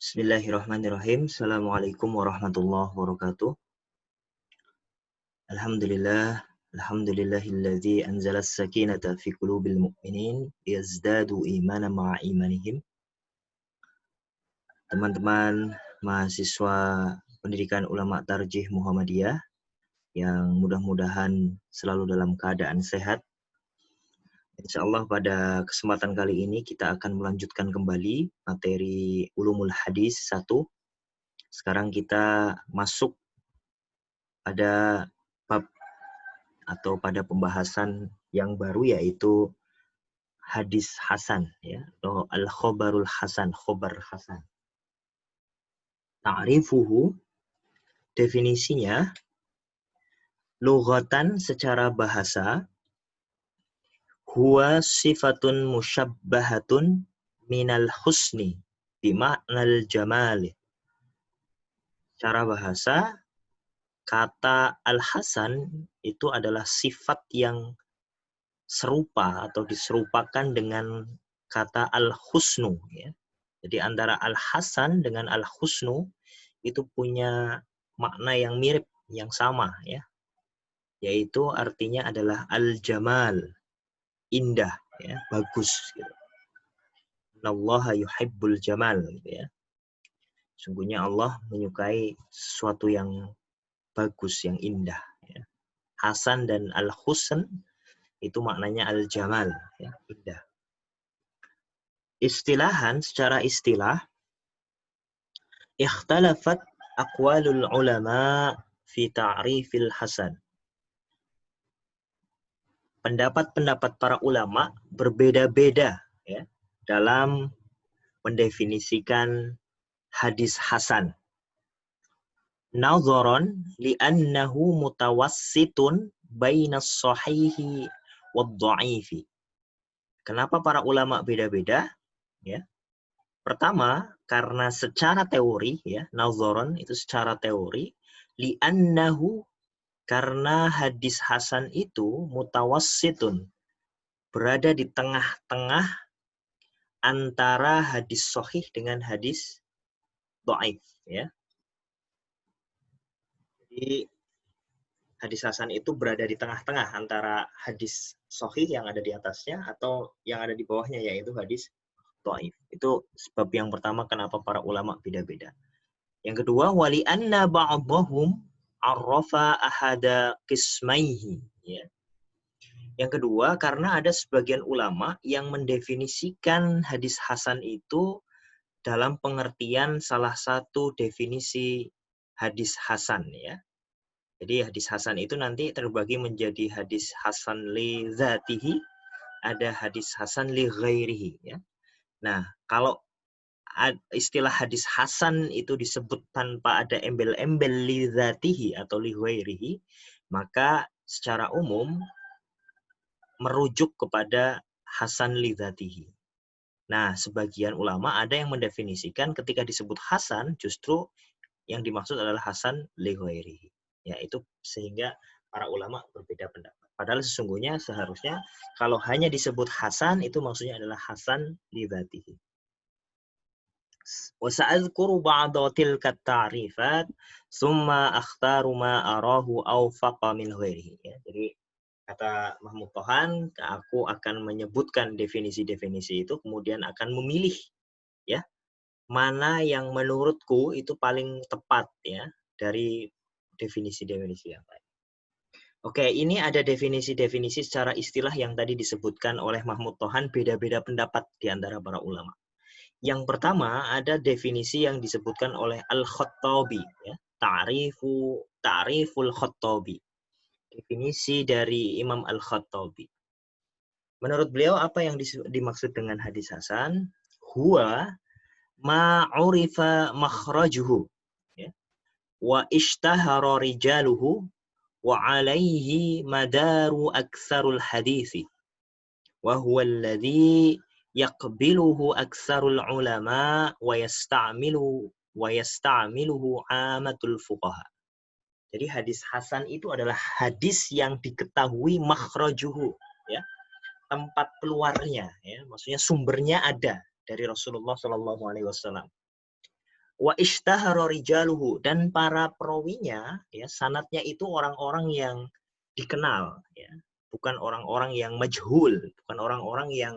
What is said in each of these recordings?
Bismillahirrahmanirrahim. Assalamualaikum warahmatullahi wabarakatuh. Alhamdulillah. Alhamdulillahilladzi anzala as-sakinata fi qulubil mu'minin liyazdadu imanan ma'a imanihim. Teman-teman mahasiswa Pendidikan Ulama Tarjih Muhammadiyah yang mudah-mudahan selalu dalam keadaan sehat. Insyaallah pada kesempatan kali ini kita akan melanjutkan kembali materi Ulumul Hadis 1. Sekarang kita masuk pada bab atau pada pembahasan yang baru, yaitu hadis hasan, ya, atau al-khobarul hasan, khobar hasan. Ta'rifuhu, definisinya, lughatan secara bahasa, huwa sifatun musyabbahatun minal husni bima'nal jamali. Secara bahasa, kata al-hasan itu adalah sifat yang serupa atau diserupakan dengan kata al-husnu, ya. Jadi antara al-hasan dengan al-husnu itu punya makna yang mirip, yang sama, ya. Yaitu artinya adalah al-jamal, indah, ya, bagus gitu. Innallaha yuhibbul jamal, gitu ya. Sungguhnya Allah menyukai sesuatu yang bagus, yang indah, ya. Hasan dan al-husn itu maknanya al-jamal, ya, indah. Istilahan, secara istilah, ikhtalafat aqwalul ulama fi ta'rifil hasan. Pendapat-pendapat para ulama berbeda-beda, ya, dalam mendefinisikan hadis hasan. Nadharan li'annahu mutawassitun bainas sahihi wad-dha'ifi. Kenapa para ulama beda-beda? Ya. Pertama, karena secara teori, ya, nadharan itu secara teori, li'annahu, karena hadis hasan itu mutawassitun, berada di tengah-tengah antara hadis sahih dengan hadis dhaif, ya. Jadi hadis hasan itu berada di tengah-tengah antara hadis sahih yang ada di atasnya atau yang ada di bawahnya, yaitu hadis dhaif. Itu sebab yang pertama kenapa para ulama beda-beda. Yang kedua, wali anna ba'dahum arrafa ahada qismaihi, ya. Yang kedua, karena ada sebagian ulama yang mendefinisikan hadis hasan itu dalam pengertian salah satu definisi hadis hasan, ya. Jadi hadis hasan itu nanti terbagi menjadi hadis hasan li dzatihi, ada hadis hasan li ghairihi, ya. Nah, kalau istilah hadis hasan itu disebut tanpa ada embel-embel li dzatihi atau li ghairihi, maka secara umum merujuk kepada hasan li dzatihi. Nah, sebagian ulama ada yang mendefinisikan ketika disebut hasan justru yang dimaksud adalah hasan li ghairihi. Ya, itu sehingga para ulama berbeda pendapat. Padahal sesungguhnya seharusnya kalau hanya disebut hasan itu maksudnya adalah hasan li dzatihi. Wa sa'adhkuru ba'da tilka ta'rifat summa akhtaru ma arahu awfaqa min ghairihi. Ya, jadi kata Mahmud Tohan, aku akan menyebutkan definisi-definisi itu, kemudian akan memilih, ya, mana yang menurutku itu paling tepat, ya, dari definisi-definisi yang lain. Oke, ini ada definisi-definisi secara istilah yang tadi disebutkan oleh Mahmud Tohan, beda-beda pendapat di antara para ulama. Yang pertama ada definisi yang disebutkan oleh Al-Khattabi, ya, ta'riful Khattabi. Definisi dari Imam Al-Khattabi. Menurut beliau apa yang dimaksud dengan hadis hasan? Huwa ma'urifa makhrajuhu, ya, wa ishtahara rijaluhu wa alaihi madaru aktsarul hadisi wa huwa alladhi yaqbiluhu aktsarul ulama wa yasta'miluhu amatul fuqaha. Jadi hadis hasan itu adalah hadis yang diketahui makhrajuhu, ya, tempat keluarnya, ya, maksudnya sumbernya ada dari Rasulullah SAW. Wa ishtahara rijaluhu, dan para perawinya ya sanadnya itu orang-orang yang dikenal ya, bukan orang-orang yang majhul, bukan orang-orang yang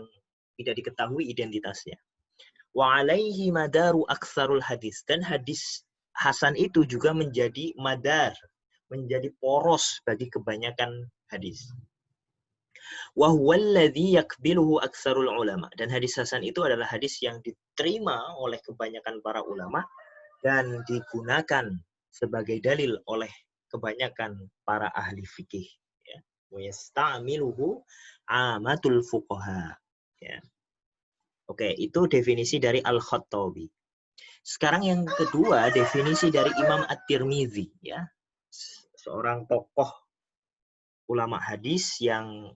tidak diketahui identitasnya. Wa alaihi madaru aktsarul hadis, dan hadis hasan itu juga menjadi madar, menjadi poros bagi kebanyakan hadis. Wa huwa alladhi yakbiluhu aktsarul ulama, dan hadis hasan itu adalah hadis yang diterima oleh kebanyakan para ulama dan digunakan sebagai dalil oleh kebanyakan para ahli fikih ya. Wa yasta'miluhu amatul fuqaha ya. Oke, itu definisi dari Al-Khattabi. Sekarang yang kedua, definisi dari Imam At-Tirmidzi ya. Seorang tokoh ulama hadis yang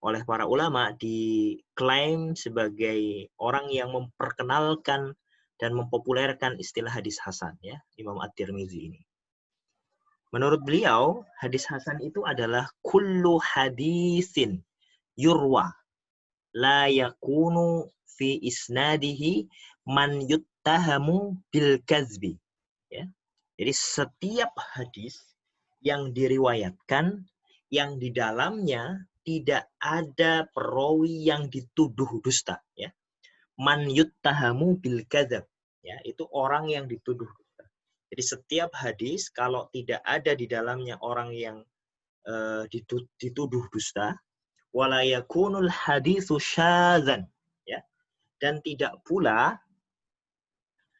oleh para ulama diklaim sebagai orang yang memperkenalkan dan mempopulerkan istilah hadis hasan ya, Imam At-Tirmidzi ini. Menurut beliau, hadis hasan itu adalah kullu hadisin yurwa la yakunu fi isnadihi man yuttahamu bil kazbi ya. Jadi setiap hadis yang diriwayatkan yang di dalamnya tidak ada perawi yang dituduh dusta ya. Man yuttahamu bil kadzab ya, itu orang yang dituduh dusta. Jadi setiap hadis kalau tidak ada di dalamnya orang yang dituduh dusta, wala yakunul haditsu syadzan ya, dan tidak pula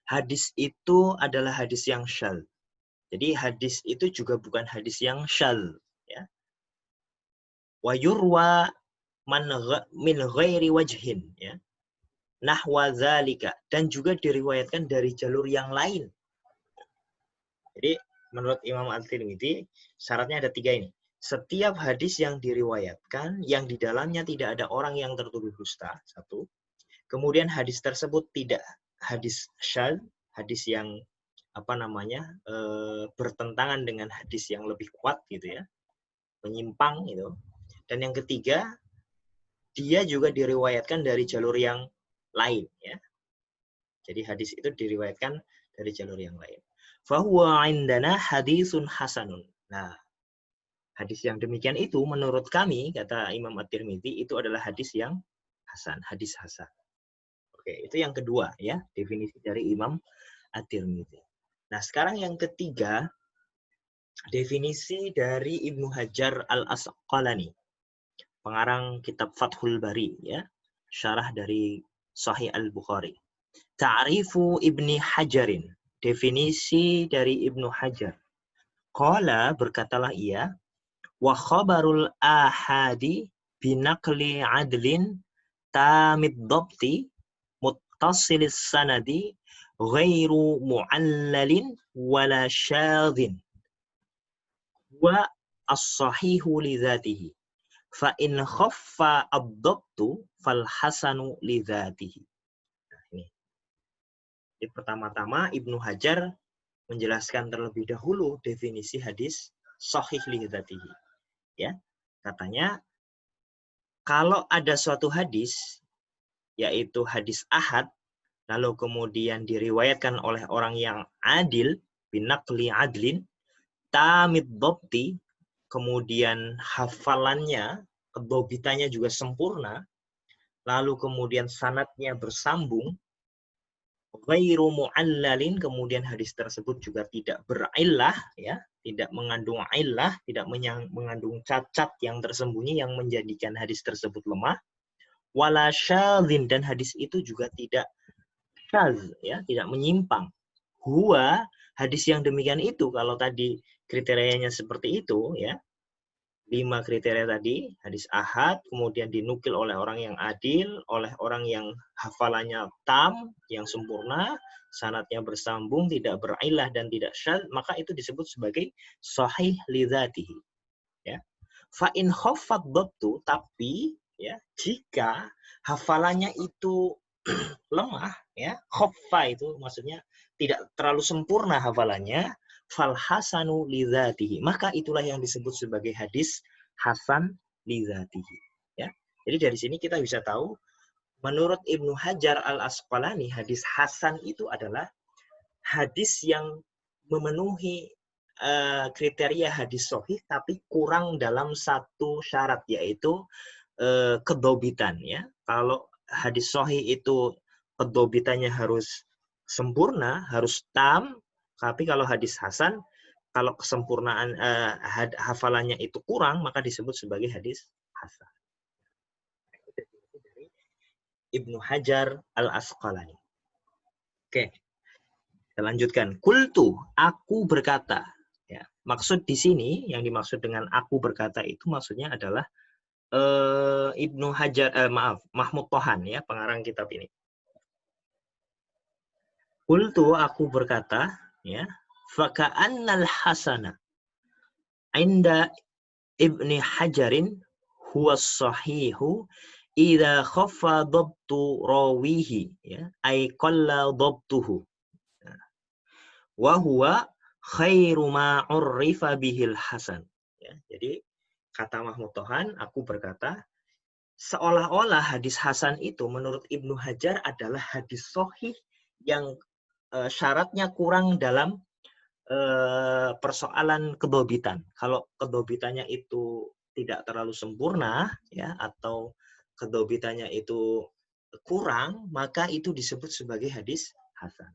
hadis itu adalah hadis yang syadz. Jadi hadis itu juga bukan hadis yang syadz ya. Wa yurwa min ghairi wajhin ya. Nahwa zalika, dan juga diriwayatkan dari jalur yang lain. Jadi menurut Imam At-Tirmidzi syaratnya ada 3 ini. Setiap hadis yang diriwayatkan yang di dalamnya tidak ada orang yang tertuduh dusta, 1. Kemudian hadis tersebut tidak hadis syadz, hadis yang bertentangan dengan hadis yang lebih kuat gitu ya, menyimpang gitu. Dan yang ketiga, dia juga diriwayatkan dari jalur yang lain ya. Jadi hadis itu diriwayatkan dari jalur yang lain. Fahuwa indana hadisun hasanun. Nah, hadis yang demikian itu menurut kami, kata Imam At-Tirmidzi, itu adalah hadis yang hasan, hadis hasan. Oke, itu yang kedua ya, definisi dari Imam At-Tirmidzi. Nah, sekarang yang ketiga, definisi dari Ibnu Hajar Al-Asqalani, pengarang kitab Fathul Bari ya, syarah dari Sahih Al-Bukhari. Ta'rifu Ibni Hajarin, definisi dari Ibnu Hajar. Qala, berkatalah ia, wa khabarul ahadi binaqli adlin tamid dhabti muttasilis sanadi ghairu mu'allalin wala syadhin wa as-sahihu li dzatihi fa in khaffa ad-dhabtu fal hasanu li dzatihi. Jadi pertama-tama Ibnu Hajar menjelaskan terlebih dahulu definisi hadis sahih li dzatihi. Ya, katanya kalau ada suatu hadis yaitu hadis ahad lalu kemudian diriwayatkan oleh orang yang adil binaqli adlin tamid dhabti, kemudian hafalannya, kedhobitannya juga sempurna, lalu kemudian sanadnya bersambung, ghairu mu'allalin, kemudian hadis tersebut juga tidak berillah ya, tidak mengandung illah, tidak mengandung cacat yang tersembunyi yang menjadikan hadis tersebut lemah, wala syadzin, dan hadis itu juga tidak syadz ya, tidak menyimpang. Huwa, hadis yang demikian itu kalau tadi kriterianya seperti itu ya, 5 kriteria tadi, hadis ahad, kemudian dinukil oleh orang yang adil, oleh orang yang hafalannya tam, yang sempurna, sanadnya bersambung, tidak berillah dan tidak syadz, maka itu disebut sebagai sahih li dzatihi ya. Fa in khaffat dhabtu, tapi ya jika hafalannya itu lemah ya, khaffa itu maksudnya tidak terlalu sempurna hafalannya, fal hasanu li dzatihi, maka itulah yang disebut sebagai hadis hasan li dzatihi ya. Jadi dari sini kita bisa tahu menurut Ibnu Hajar Al-Asqalani hadis hasan itu adalah hadis yang memenuhi kriteria hadis sahih tapi kurang dalam satu syarat, yaitu kedobitan, ya. Kalau hadis sahih itu kedobitannya harus sempurna, harus tam, tapi kalau hadis hasan, kalau kesempurnaan hafalannya itu kurang, maka disebut sebagai hadis hasan. Dari Ibnu Hajar Al-Asqalani. Oke, kita lanjutkan. Kultu, aku berkata. Ya, maksud di sini, yang dimaksud dengan aku berkata itu maksudnya adalah Ibnu Hajar, Mahmud Tohan, ya, pengarang kitab ini. Kultu, aku berkata, ya, faka'annal hasana inda Ibni Hajarin huwa sahihu idza khaffa dhabtu rawihi, ya, ay qalla dhabtuhu, wa huwa khairu ma urrifa bihil hasan, ya. Jadi kata Mahmud Tohan, aku berkata, seolah-olah hadis hasan itu menurut Ibnu Hajar adalah hadis sahih yang syaratnya kurang dalam persoalan kedobitan. Kalau kedobitannya itu tidak terlalu sempurna, ya, atau kedobitannya itu kurang, maka itu disebut sebagai hadis hasan.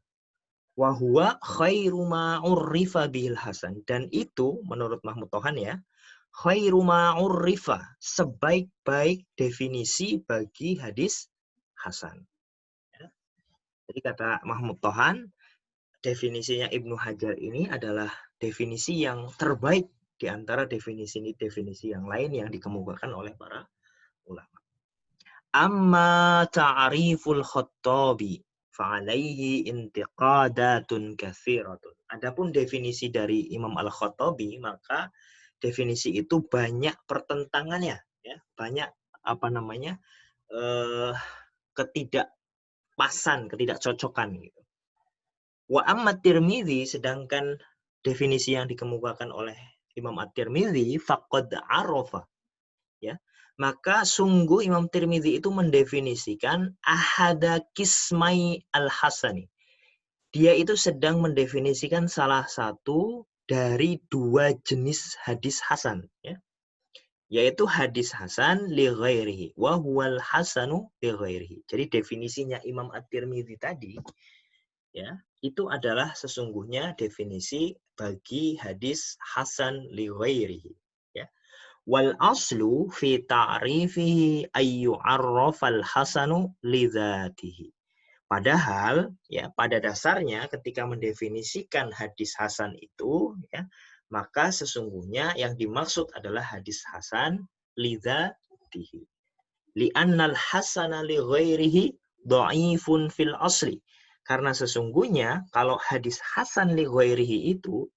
Wa huwa khairu ma urrifa bihil hasan. Dan itu menurut Mahmud Tohan, ya, khairu ma urrifa, sebaik-baik definisi bagi hadis hasan. Ya. Jadi kata Mahmud Tohan, definisinya Ibnu Hajar ini adalah definisi yang terbaik di antara definisi-definisi yang lain yang dikemukakan oleh para ulama. Amma ta'riful Khattabi fa'alaihi intiqadatun katsiratun. Adapun definisi dari Imam Al-Khattabi, maka definisi itu banyak pertentangannya, ya, banyak ketidakpasan, ketidakcocokan gitu. Wa amma Tirmidzi, sedangkan definisi yang dikemukakan oleh Imam At-Tirmidzi, faqad arafa, ya, maka sungguh Imam Tirmidzi itu mendefinisikan ahada kismai al-hasani. Dia itu sedang mendefinisikan salah satu dari dua jenis hadis hasan, ya, yaitu hadis hasan li ghairihi wa huwal hasanu li ghairihi. Jadi definisinya Imam At-Tirmidzi tadi, ya, itu adalah sesungguhnya definisi bagi hadis hasan li ghairihi, ya. Wal aslu fi ta'rifihi ayyu arrafal hasanu li dzatihi. Padahal, ya, pada dasarnya ketika mendefinisikan hadis hasan itu, ya, maka sesungguhnya yang dimaksud adalah hadis hasan li dzatihi. Li'annal hasana li ghairihi dha'ifun fil asli. Karena sesungguhnya kalau hadis hasan li ghairihi itu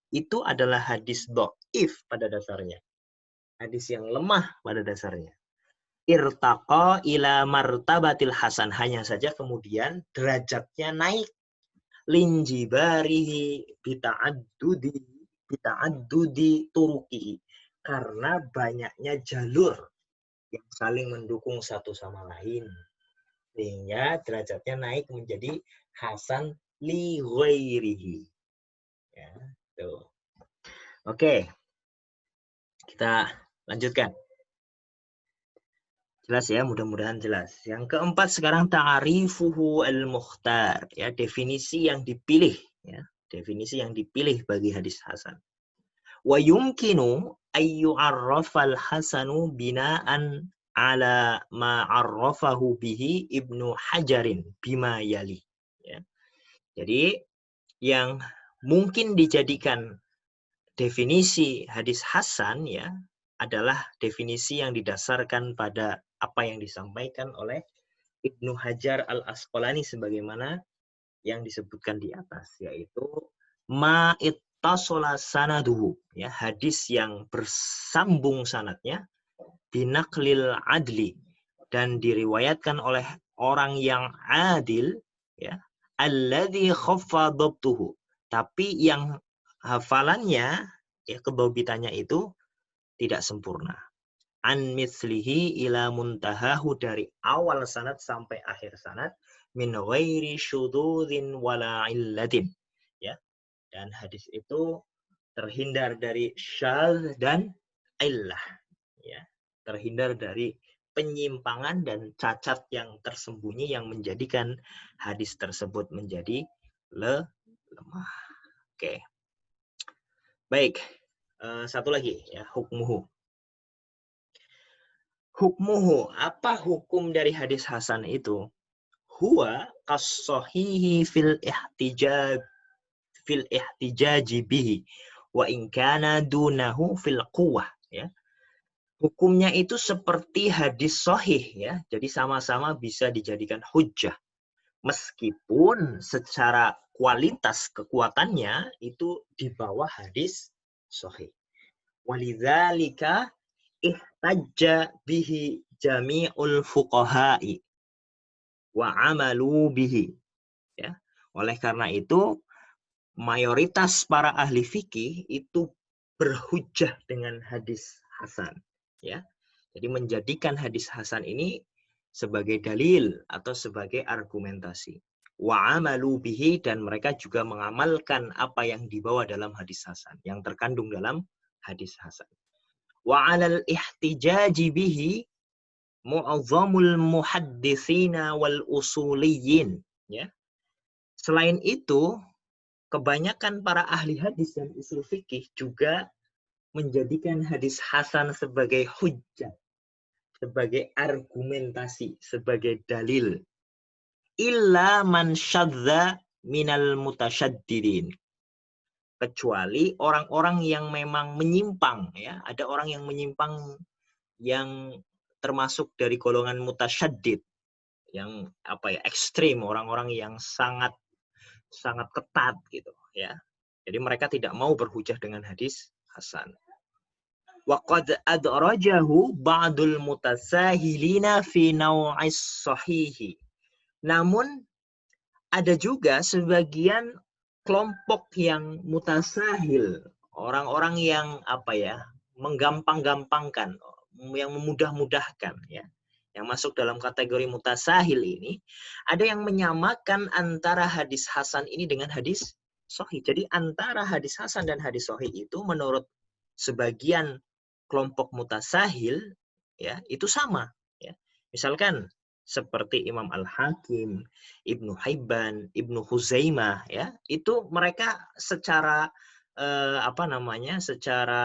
adalah hadis dhaif pada dasarnya. Hadis yang lemah pada dasarnya. Irtaqa ila martabatil hasan, hanya saja kemudian derajatnya naik. Linjibarihi bita'addudi turuqihi, karena banyaknya jalur yang saling mendukung satu sama lain, sehingga derajatnya naik menjadi hasan li ghairihi. Ya, tuh. Oke. Kita lanjutkan. Jelas ya, mudah-mudahan jelas. Yang keempat sekarang ta'rifuhu al-mukhtar, ya, definisi yang dipilih, ya, definisi yang dipilih bagi hadis hasan. Wa yumkinu ayyu arrafal hasanu bina'an ala ma arrafahu bihi Ibnu Hajarin bima yali, ya. Jadi yang mungkin dijadikan definisi hadis hasan, ya, adalah definisi yang didasarkan pada apa yang disampaikan oleh Ibnu Hajar Al-Asqalani sebagaimana yang disebutkan di atas, yaitu ma ittasala sanaduhu, ya, hadis yang bersambung sanadnya, binaqlil adli, dan diriwayatkan oleh orang yang adil, ya, alladzi khaffa dhabtuhu, tapi yang hafalannya, ya, kedhobitannya itu tidak sempurna. An mithlihi ila muntahahu, dari awal sanad sampai akhir sanad, min ghairi syududzin wala illatin, ya, Dan hadis itu terhindar dari syadz dan illah, ya. Terhindar dari penyimpangan dan cacat yang tersembunyi yang menjadikan hadis tersebut menjadi lemah. Oke. Baik. Satu lagi ya, hukmuhu. Hukmuhu, apa hukum dari hadis hasan itu? Huwa as-sahihi fil ihtijaji bihi wa in kana dunahu fil quwwah, ya. Hukumnya itu seperti hadis sahih, ya. Jadi sama-sama bisa dijadikan hujjah meskipun secara kualitas kekuatannya itu di bawah hadis sahih. Walidzalika ihtajja bihi jami'ul fuqaha'i wa amalu bihi, ya. Oleh karena itu mayoritas para ahli fikih itu berhujjah dengan hadis hasan, ya. Jadi menjadikan hadis hasan ini sebagai dalil atau sebagai argumentasi. Wa amalu bihi, dan mereka juga mengamalkan apa yang dibawa dalam hadis hasan, yang terkandung dalam hadis hasan. Wa 'alal ihtijaji bihi mu'azzamul muhadditsina wal usuliyyin, ya. Selain itu, kebanyakan para ahli hadis dan usul fikih juga menjadikan hadis hasan sebagai hujjah, sebagai argumentasi, sebagai dalil. Illa man syadza minal mutasyaddidin. Kecuali orang-orang yang memang menyimpang, ya. Ada orang yang menyimpang yang termasuk dari golongan mutasyaddid, yang ekstrim, orang-orang yang sangat ketat gitu, ya. Jadi mereka tidak mau berhujjah dengan hadis hasan. Wa qad adrajahu ba'dul mutasahilina fi naw'is sahihi. Namun ada juga sebagian kelompok yang mutasahil, orang-orang yang menggampang-gampangkan, yang memudah-mudahkan, ya. Yang masuk dalam kategori mutasahil ini, ada yang menyamakan antara hadis hasan ini dengan hadis sahih. Jadi antara hadis hasan dan hadis sahih itu menurut sebagian kelompok mutasahil, ya, itu sama, ya. Misalkan seperti Imam Al-Hakim, Ibnu Hibban, Ibnu Huzaimah, ya, itu mereka secara secara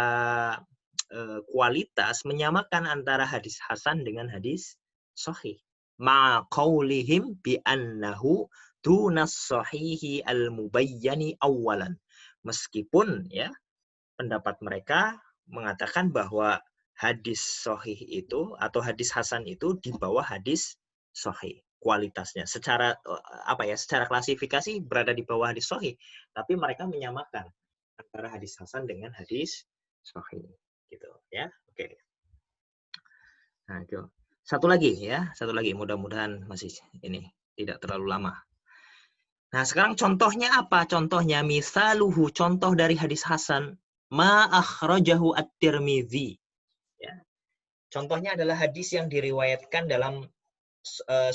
kualitas menyamakan antara hadis hasan dengan hadis sahih. Ma qaulihim bi annahu dunas sahihi al-mubayyani awalan. Meskipun, ya, pendapat mereka mengatakan bahwa hadis sahih itu atau hadis hasan itu di bawah hadis sahih kualitasnya. Secara secara klasifikasi berada di bawah hadis sahih, tapi mereka menyamakan antara hadis hasan dengan hadis sahih, gitu, ya. Oke. Nah, itu. Satu lagi, mudah-mudahan masih ini tidak terlalu lama. Nah, sekarang contohnya apa? Contohnya misaluhu, contoh dari hadis hasan, ma akhrajahu at-Tirmidzi, ya. Contohnya adalah hadis yang diriwayatkan dalam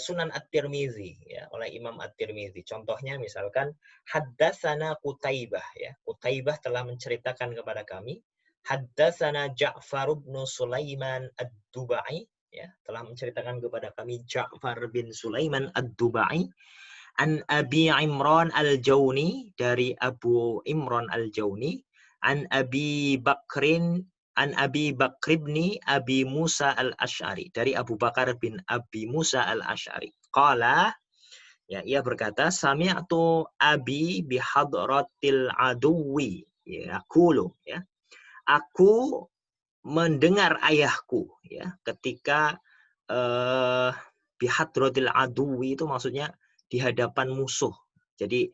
Sunan At-Tirmidzi, ya, oleh Imam At-Tirmidzi. Contohnya misalkan haddatsana Qutaibah, ya. Qutaibah telah menceritakan kepada kami. Haddatsana Ja'far bin Sulaiman Ad-Dubai, ya, telah menceritakan kepada kami Ja'far bin Sulaiman Ad-Dubai. An Abi Imran Al-Jauni, dari Abu Imran Al-Jauni. An Abi Bakrin An Abi Bakr bin Abi Musa Al-Asy'ari, dari Abu Bakar bin Abi Musa Al-Asy'ari. Qala, ya, ia berkata, sami'tu abi bihadratil aduwi, ya, yaqulu, ya. Aku mendengar ayahku, ya, ketika bihadratil aduwi itu maksudnya di hadapan musuh. Jadi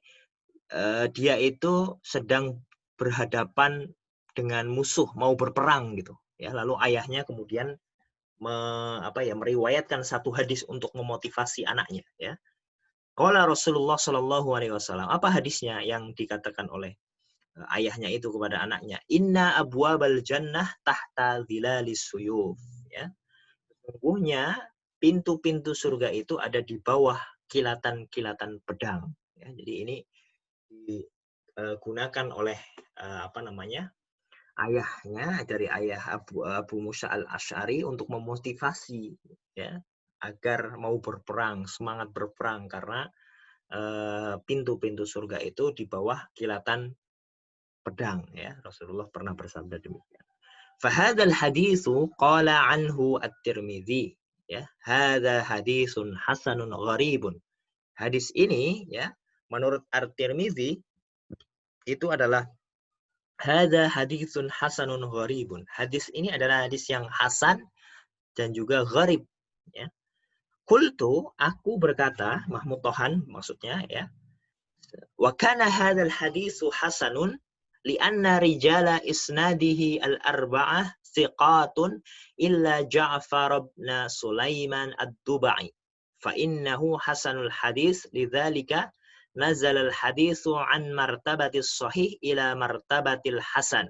dia itu sedang berhadapan dengan musuh, mau berperang gitu, ya. Lalu ayahnya kemudian meriwayatkan satu hadis untuk memotivasi anaknya, ya. Qala Rasulullah Shallallahu alaihi wasallam. Apa hadisnya yang dikatakan oleh ayahnya itu kepada anaknya? Inna abwabal jannah tahta dhilalis suyuf, ya. Sesungguhnya pintu-pintu surga itu ada di bawah kilatan-kilatan pedang, ya. Jadi ini gunakan oleh ayahnya, dari ayah Abu Musa al-Asy'ari untuk memotivasi ya agar mau berperang, semangat berperang, karena pintu-pintu surga itu di bawah kilatan pedang ya. Rasulullah pernah bersabda demikian. Fahadzal haditsu qala anhu at-Tirmidzi ya, hadza hadisun hasanun gharibun. Hadis ini ya menurut at-Tirmidzi itu adalah hadza hadisun hasanun gharibun. Hadis ini adalah hadis yang hasan dan juga gharib ya. Qultu, aku berkata, Mahmud Tohan maksudnya ya. Wa kana hadzal hadisu hasanun li'anna rijala isnadihi al-arba'ah thiqatun illa Ja'far ibn Sulaiman ad-Dubai. Fa innahu hasanul hadis lidzalika nazal al-hadisu an martabatis sahih ila martabatil hasan.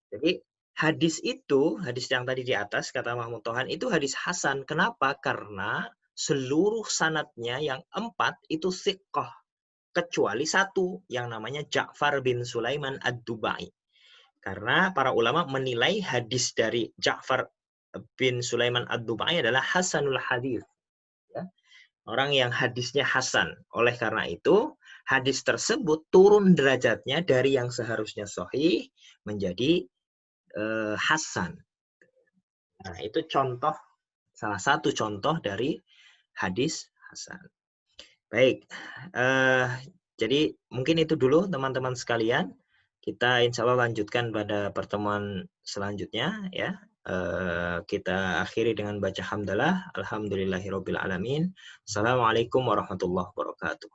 Jadi hadis itu, hadis yang tadi di atas kata Mahmud Tohan itu hadis hasan. Kenapa? Karena seluruh sanadnya yang 4 itu thiqah, kecuali satu yang namanya Ja'far bin Sulaiman ad-Dubai. Karena para ulama menilai hadis dari Ja'far bin Sulaiman ad-Dubai adalah hasanul hadis. Ya. Orang yang hadisnya hasan. Oleh karena itu, hadis tersebut turun derajatnya dari yang seharusnya sahih menjadi hasan. Nah, itu contoh, salah satu contoh dari hadis hasan. Baik, jadi mungkin itu dulu teman-teman sekalian. Kita insya Allah lanjutkan pada pertemuan selanjutnya ya. Kita akhiri dengan baca hamdalah. Alhamdulillahirabbil alamin. Assalamualaikum warahmatullahi wabarakatuh.